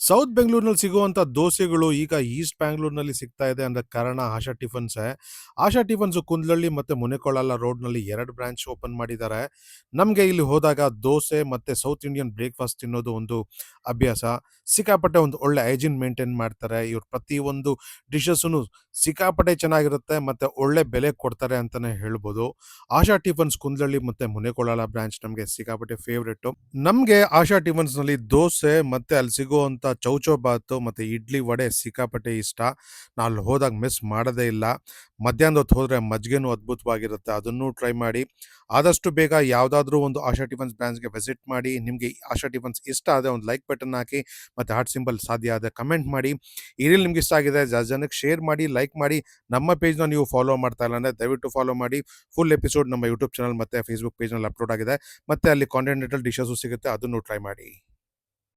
South ಬೆಂಗಳೂರಿನಲ್ಲಿ ಸಿಗುವಂಥ ದೋಸೆಗಳು ಈಗ ಈಸ್ಟ್ ಬ್ಯಾಂಗ್ಳೂರ್ನಲ್ಲಿ ಸಿಗ್ತಾ ಇದೆ ಅಂದ್ರೆ ಕಾರಣ ಆಶಾ ಟಿಫನ್ಸೇ. ಆಶಾ ಟಿಫನ್ಸು ಕುಂದಳ್ಳಿ ಮತ್ತು ಮುನೇಕೊಳಲ ರೋಡ್ನಲ್ಲಿ 2 ಬ್ರಾಂಚ್ ಓಪನ್ ಮಾಡಿದ್ದಾರೆ. ನಮಗೆ ಇಲ್ಲಿ ಹೋದಾಗ ದೋಸೆ ಮತ್ತು ಸೌತ್ ಇಂಡಿಯನ್ ಬ್ರೇಕ್‌ಫಾಸ್ಟ್ ತಿನ್ನೋದು ಒಂದು ಅಭ್ಯಾಸ. ಸಿಕ್ಕಾಪಟ್ಟೆ ಒಂದು ಒಳ್ಳೆ ಹೈಜೀನ್ ಮೇಂಟೈನ್ ಮಾಡ್ತಾರೆ. ಇವ್ರು ಪ್ರತಿಯೊಂದು ಡಿಶಸ್ಸುನು ಸಿಕ್ಕಾಪಟ್ಟೆ ಚೆನ್ನಾಗಿರುತ್ತೆ ಮತ್ತು ಒಳ್ಳೆ ಬೆಲೆ ಕೊಡ್ತಾರೆ ಅಂತಲೇ ಹೇಳ್ಬೋದು. ಆಶಾ ಟಿಫನ್ಸ್ ಕುಂದಳ್ಳಿ ಮತ್ತು ಮುನೇಕೊಳಲ ಬ್ರಾಂಚ್ ನಮಗೆ ಸಿಕ್ಕಾಪಟ್ಟೆ ಫೇವ್ರೇಟು. ನಮಗೆ ಆಶಾ ಟಿಫನ್ಸ್‌ನಲ್ಲಿ ದೋಸೆ ಮತ್ತು ಅಲ್ಲಿ ಸಿಗುವಂಥ ಚೌಚೌ ಬಾತು ಮತ್ತು ಇಡ್ಲಿ ವಡೆ ಸಿಕ್ಕಾಪಟ್ಟೆ ಇಷ್ಟ. ನಾನು ಅಲ್ಲಿ ಹೋದಾಗ ಮಿಸ್ ಮಾಡೋದೇ ಇಲ್ಲ. ಮಧ್ಯಾಹ್ನದ ಹೊತ್ತು ಹೋದರೆ ಮಜ್ಜಿಗೆನೂ ಅದ್ಭುತವಾಗಿರುತ್ತೆ, ಅದನ್ನೂ ಟ್ರೈ ಮಾಡಿ. ಆದಷ್ಟು ಬೇಗ ಯಾವುದಾದ್ರೂ ಒಂದು ಆಶಾ ಟಿಫನ್ಸ್ ಬ್ರಾಂಚ್‌ಗೆ ವಿಸಿಟ್ ಮಾಡಿ. ನಿಮಗೆ ಆಶಾ ಟಿಫನ್ಸ್ ಇಷ್ಟ ಆದರೆ ಒಂದು ಲೈಕ್ ಬಟನ್ ಹಾಕಿ ಮತ್ತು ಹಾರ್ಟ್ ಸಿಂಬಲ್ ಸಾಧ್ಯ ಆದರೆ ಕಮೆಂಟ್ ಮಾಡಿ. ಈ ರೀಲ್ ನಿಮ್ಗೆ ಇಷ್ಟ ಆಗಿದೆ ಜಾಸ್ತಿ ಜನಕ್ಕೆ ಶೇರ್ ಮಾಡಿ, ಲೈಕ್ ಮಾಡಿ. ನಮ್ಮ ಪೇಜ್‌ನ ನೀವು ಫಾಲೋ ಮಾಡ್ತಾ ಇಲ್ಲ ಅಂದರೆ ದಯವಿಟ್ಟು ಫಾಲೋ ಮಾಡಿ. ಫುಲ್ ಎಪಿಸೋಡ್ ನಮ್ಮ ಯೂಟ್ಯೂಬ್ ಚಾನಲ್ ಮತ್ತು ಫೇಸ್‌ಬುಕ್ ಪೇಜ್‌ನಲ್ಲಿ ಅಪ್ಲೋಡ್ ಆಗಿದೆ. ಮತ್ತು ಅಲ್ಲಿ ಕಾಂಟಿನೆಂಟಲ್ ಡಿಶಸ್ಸು ಸಿಗುತ್ತೆ, ಅದನ್ನು ಟ್ರೈ ಮಾಡಿ.